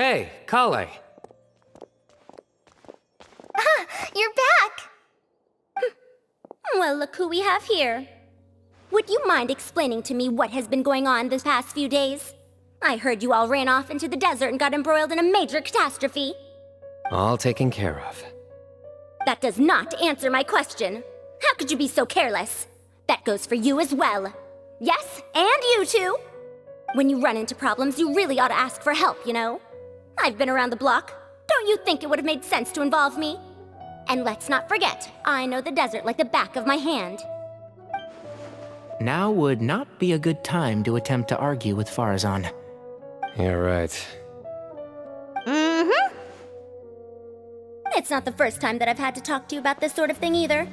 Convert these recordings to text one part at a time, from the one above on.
Hey, Kale. You're back! Well, look who we have here. Would you mind explaining to me what has been going on this past few days? I heard you all ran off into the desert and got embroiled in a major catastrophe. All taken care of. That does not answer my question. How could you be so careless? That goes for you as well. Yes, and you too. When you run into problems, you really ought to ask for help, you know? I've been around the block. Don't you think it would have made sense to involve me? And let's not forget, I know the desert like the back of my hand. Now would not be a good time to attempt to argue with Farazan. You're right. Mm-hmm. It's not the first time that I've had to talk to you about this sort of thing either.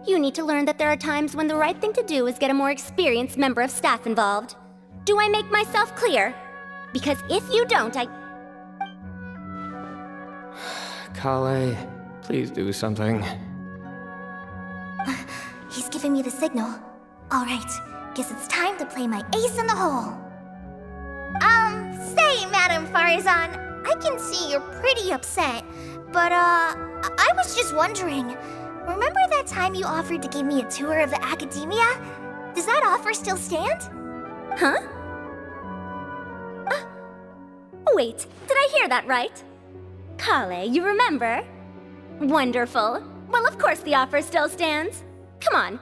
You need to learn that there are times when the right thing to do is get a more experienced member of staff involved. Do I make myself clear? Because if you don't, Kale, please do something. He's giving me the signal. All right, guess it's time to play my ace in the hole. Say, Madam Farazan, I can see you're pretty upset, but, I was just wondering, remember that time you offered to give me a tour of the academia? Does that offer still stand? Huh? Wait, did I hear that right? Kale, you remember? Wonderful. Well, of course the offer still stands. Come on.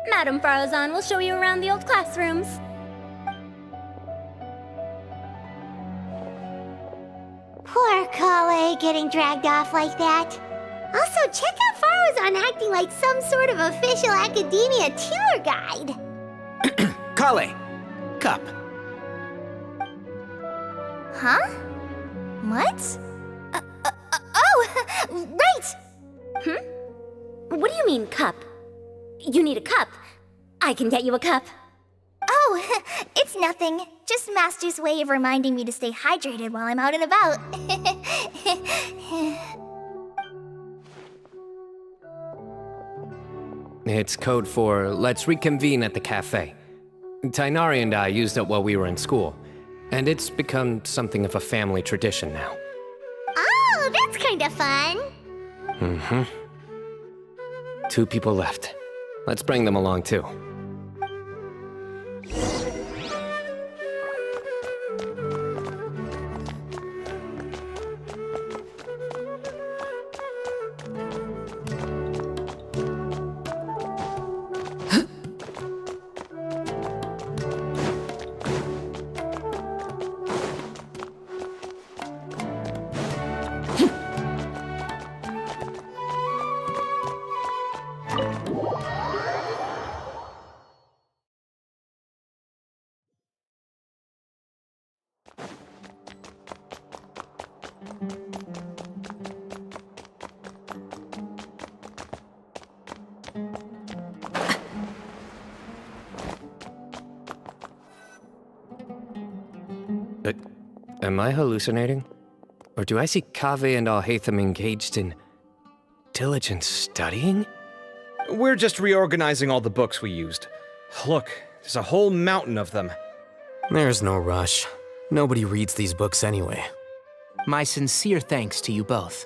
Madam Farazan will show you around the old classrooms. Poor Kale getting dragged off like that. Also, check out Farazan acting like some sort of official academia tour guide. Kale! Cup. Huh? What? Oh, right! What do you mean, cup? You need a cup. I can get you a cup. Oh, it's nothing. Just Master's way of reminding me to stay hydrated while I'm out and about. It's code for let's reconvene at the cafe. Tainari and I used it while we were in school, and it's become something of a family tradition now. Oh, that's kind of fun. Mm-hmm. 2 people left. Let's bring them along too. Am I hallucinating? Or do I see Kaveh and Alhaitham engaged in diligent studying? We're just reorganizing all the books we used. Look, there's a whole mountain of them. There's no rush. Nobody reads these books anyway. My sincere thanks to you both.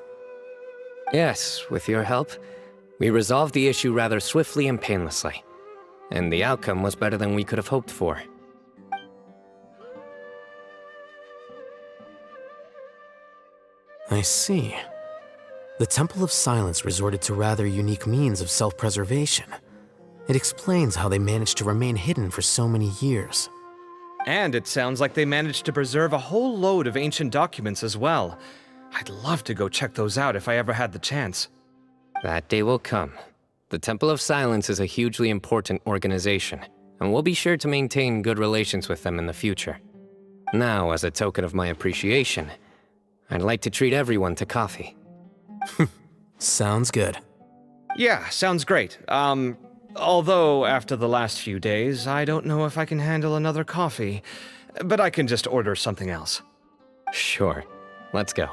Yes, with your help, we resolved the issue rather swiftly and painlessly. And the outcome was better than we could have hoped for. I see. The Temple of Silence resorted to rather unique means of self-preservation. It explains how they managed to remain hidden for so many years. And it sounds like they managed to preserve a whole load of ancient documents as well. I'd love to go check those out if I ever had the chance. That day will come. The Temple of Silence is a hugely important organization, and we'll be sure to maintain good relations with them in the future. Now, as a token of my appreciation, I'd like to treat everyone to coffee. Sounds good. Yeah, sounds great. Although after the last few days, I don't know if I can handle another coffee. But I can just order something else. Sure. Let's go.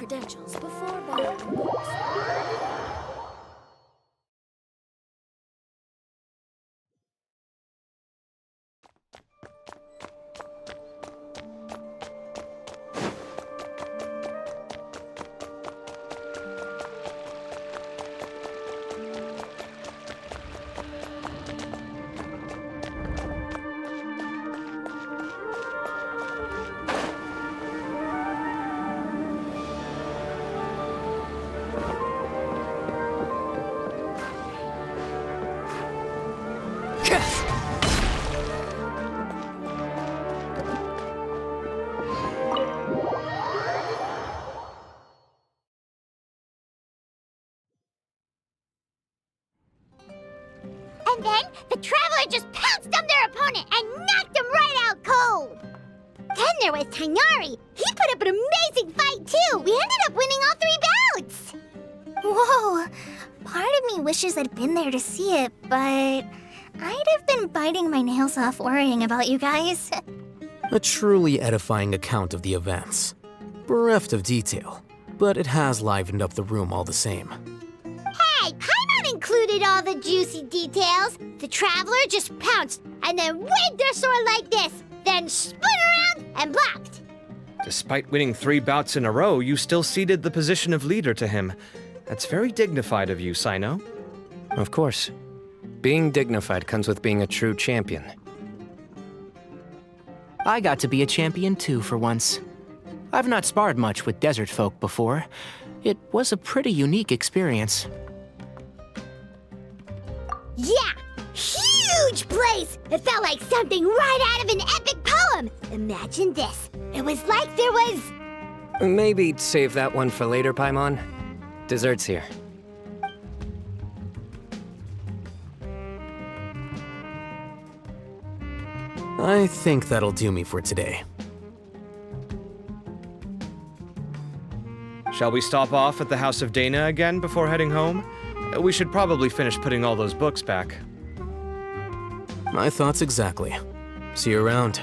credentials before borrowing books. And then the Traveler just pounced on their opponent and knocked him right out cold. Then there was Tainari. He put up an amazing fight too. We ended up winning all 3 bouts. Whoa, part of me wishes I'd been there to see it, but I'd have been biting my nails off worrying about you guys. A truly edifying account of the events. Bereft of detail, but it has livened up the room all the same. Hey, Paimon included all the juicy details. The Traveler just pounced and then waved their sword like this, then spun around and blocked. Despite winning 3 bouts in a row, you still ceded the position of leader to him. That's very dignified of you, Cyno. Of course. Being dignified comes with being a true champion. I got to be a champion too for once. I've not sparred much with desert folk before. It was a pretty unique experience. Yeah, huge place! It felt like something right out of an epic poem. Imagine this. It was like there was... Maybe save that one for later, Paimon. Dessert's here. I think that'll do me for today. Shall we stop off at the House of Dana again before heading home? We should probably finish putting all those books back. My thoughts exactly. See you around.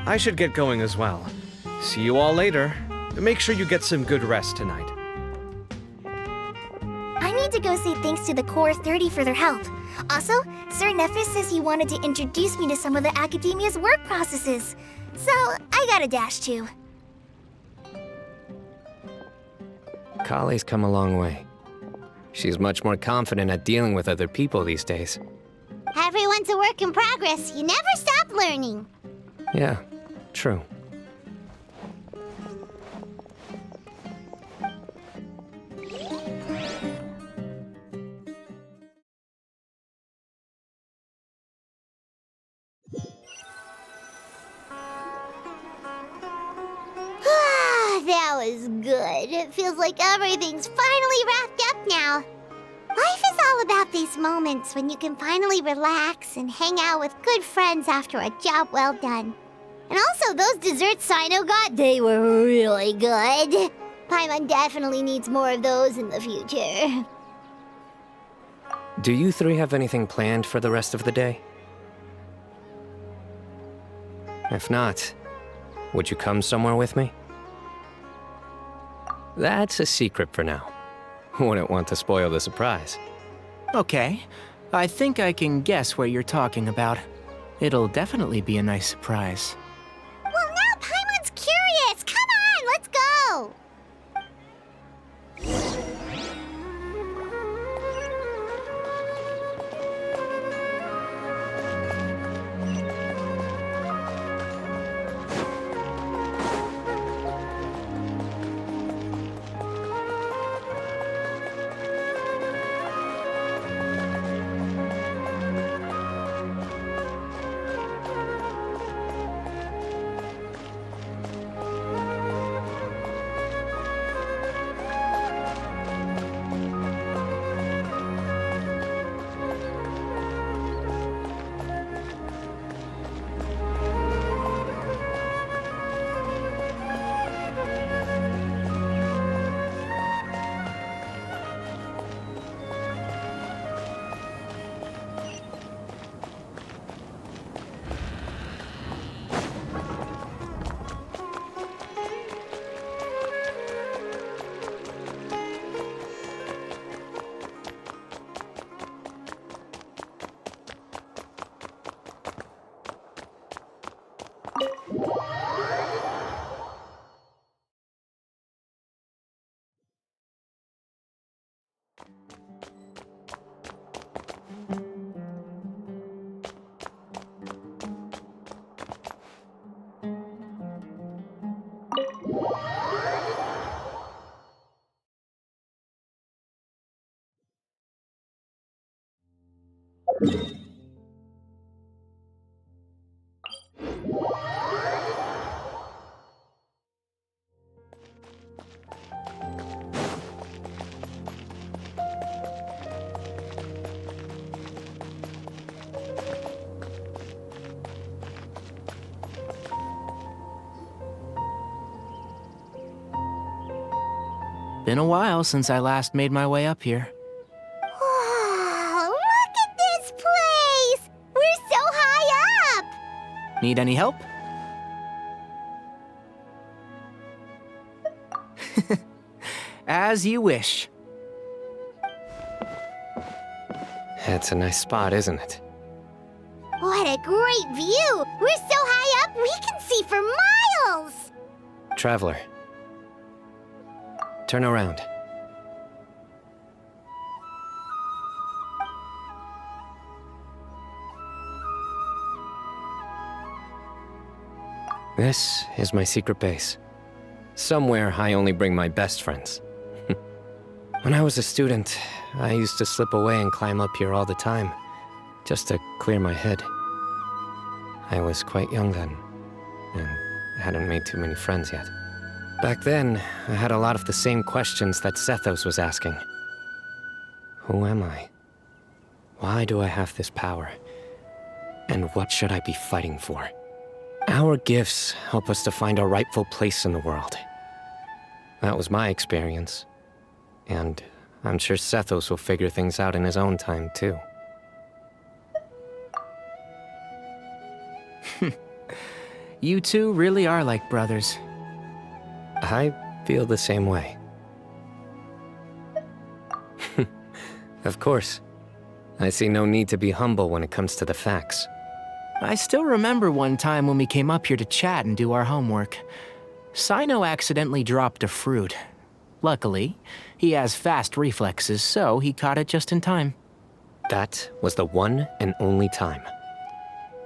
I should get going as well. See you all later. Make sure you get some good rest tonight. I need to go say thanks to the Core 30 for their help. Also, Sir Nephis says he wanted to introduce me to some of the Academia's work processes. So, I gotta dash too. Kale's come a long way. She's much more confident at dealing with other people these days. Everyone's a work in progress. You never stop learning. Yeah, true. That was good. It feels like everything's finally wrapped up now. Life is all about these moments when you can finally relax and hang out with good friends after a job well done. And also, those desserts Cyno got, they were really good. Paimon definitely needs more of those in the future. Do you 3 have anything planned for the rest of the day? If not, would you come somewhere with me? That's a secret for now. Wouldn't want to spoil the surprise. Okay, I think I can guess what you're talking about. It'll definitely be a nice surprise. Well, now Paimon's curious. Come on, let's go. Been a while since I last made my way up here. Wow, look at this place! We're so high up! Need any help? As you wish. It's a nice spot, isn't it? What a great view! We're so high up, we can see for miles! Traveler. Turn around. This is my secret base. Somewhere I only bring my best friends. When I was a student, I used to slip away and climb up here all the time, just to clear my head. I was quite young then, and hadn't made too many friends yet. Back then, I had a lot of the same questions that Sethos was asking. Who am I? Why do I have this power? And what should I be fighting for? Our gifts help us to find our rightful place in the world. That was my experience. And I'm sure Sethos will figure things out in his own time, too. You two really are like brothers. I feel the same way. Of course. I see no need to be humble when it comes to the facts. I still remember one time when we came up here to chat and do our homework. Cyno accidentally dropped a fruit. Luckily, he has fast reflexes, so he caught it just in time. That was the one and only time.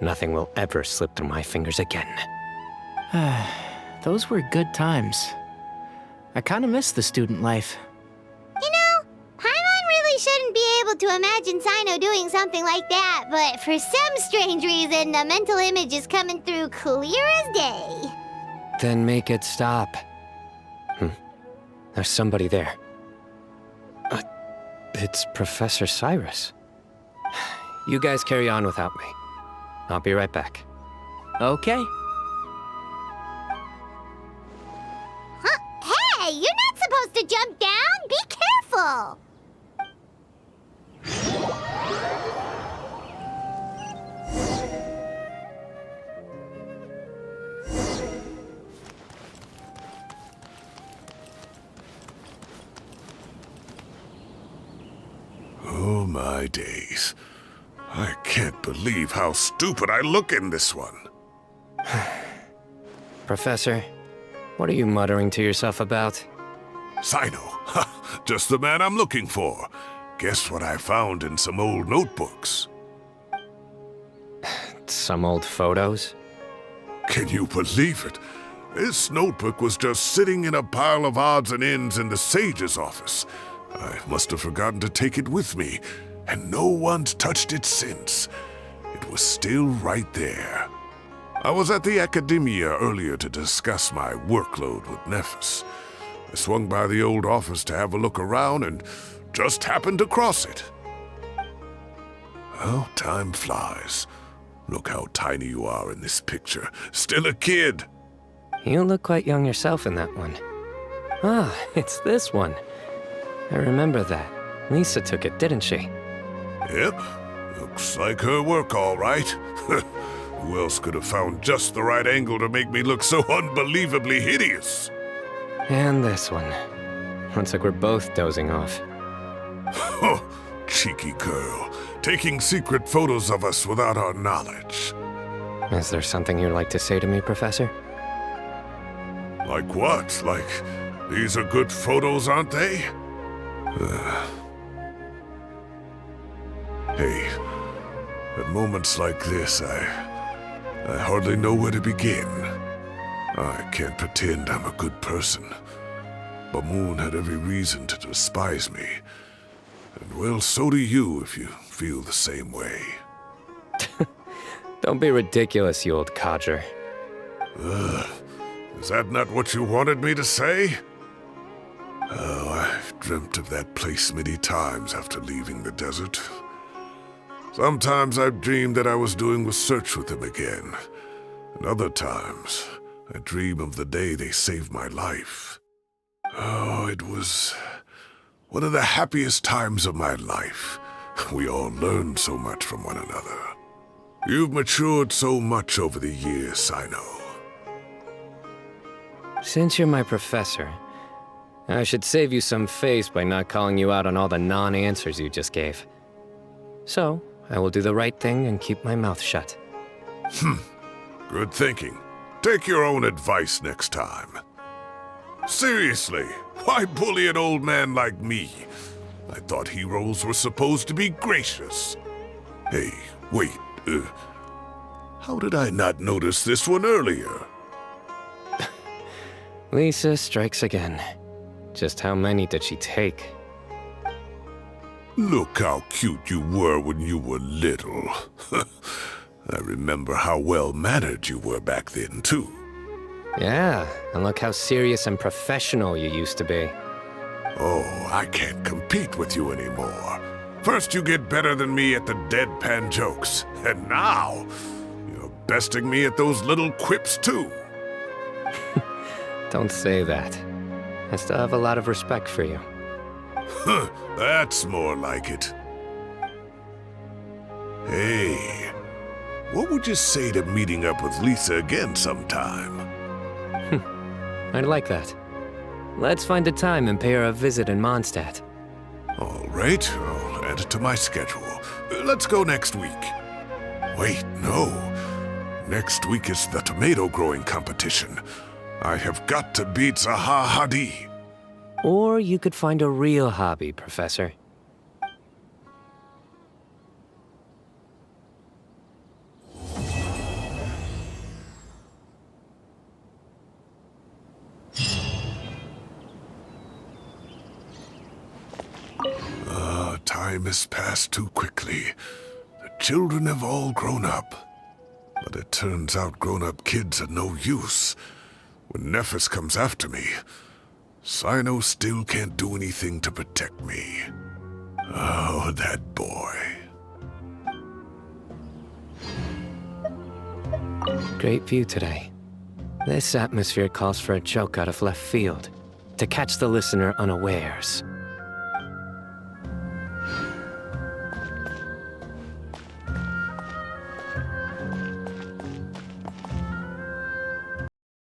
Nothing will ever slip through my fingers again. Those were good times. I kinda miss the student life. You know, Paimon really shouldn't be able to imagine Cyno doing something like that, but for some strange reason, the mental image is coming through clear as day. Then make it stop. There's somebody there. It's Professor Cyrus. You guys carry on without me. I'll be right back. Okay. Huh? Hey, you're not supposed to jump down! Be careful! Oh my days. I can't believe how stupid I look in this one. Professor, what are you muttering to yourself about? Cyno, ha, just the man I'm looking for. Guess what I found in some old notebooks? Some old photos? Can you believe it? This notebook was just sitting in a pile of odds and ends in the sage's office. I must have forgotten to take it with me, and no one's touched it since. It was still right there. I was at the Academia earlier to discuss my workload with Nephis. I swung by the old office to have a look around and just happened to cross it. Oh, time flies. Look how tiny you are in this picture. Still a kid. You look quite young yourself in that one. Ah, it's this one. I remember that. Lisa took it, didn't she? Yep. Looks like her work, all right. Who else could have found just the right angle to make me look so unbelievably hideous? And this one. Looks like we're both dozing off. Oh, cheeky girl. Taking secret photos of us without our knowledge. Is there something you'd like to say to me, Professor? Like what? Like, these are good photos, aren't they? Hey, at moments like this, I hardly know where to begin. I can't pretend I'm a good person. Bamoon had every reason to despise me. And well, so do you if you feel the same way. Don't be ridiculous, you old codger. Is that not what you wanted me to say? Oh, I've dreamt of that place many times after leaving the desert. Sometimes I've dreamed that I was doing research with them again. And other times, I dream of the day they saved my life. Oh, it was one of the happiest times of my life. We all learned so much from one another. You've matured so much over the years, Cyno. Since you're my professor, I should save you some face by not calling you out on all the non-answers you just gave. So, I will do the right thing and keep my mouth shut. Good thinking. Take your own advice next time. Seriously, why bully an old man like me? I thought heroes were supposed to be gracious. Hey, wait, how did I not notice this one earlier? Lisa strikes again. Just how many did she take? Look how cute you were when you were little. I remember how well-mannered you were back then, too. Yeah, and look how serious and professional you used to be. Oh, I can't compete with you anymore. First you get better than me at the deadpan jokes, and now you're besting me at those little quips, too. Don't say that. I still have a lot of respect for you. Huh, that's more like it. Hey, what would you say to meeting up with Lisa again sometime? I'd like that. Let's find a time and pay her a visit in Mondstadt. All right, I'll add it to my schedule. Let's go next week. Wait, no. Next week is the tomato growing competition. I have got to beat Zaha Hadi. Or you could find a real hobby, Professor. Time has passed too quickly. The children have all grown up. But it turns out grown-up kids are no use. When Nephis comes after me, Cyno still can't do anything to protect me. Oh, that boy. Great view today. This atmosphere calls for a joke out of left field, to catch the listener unawares.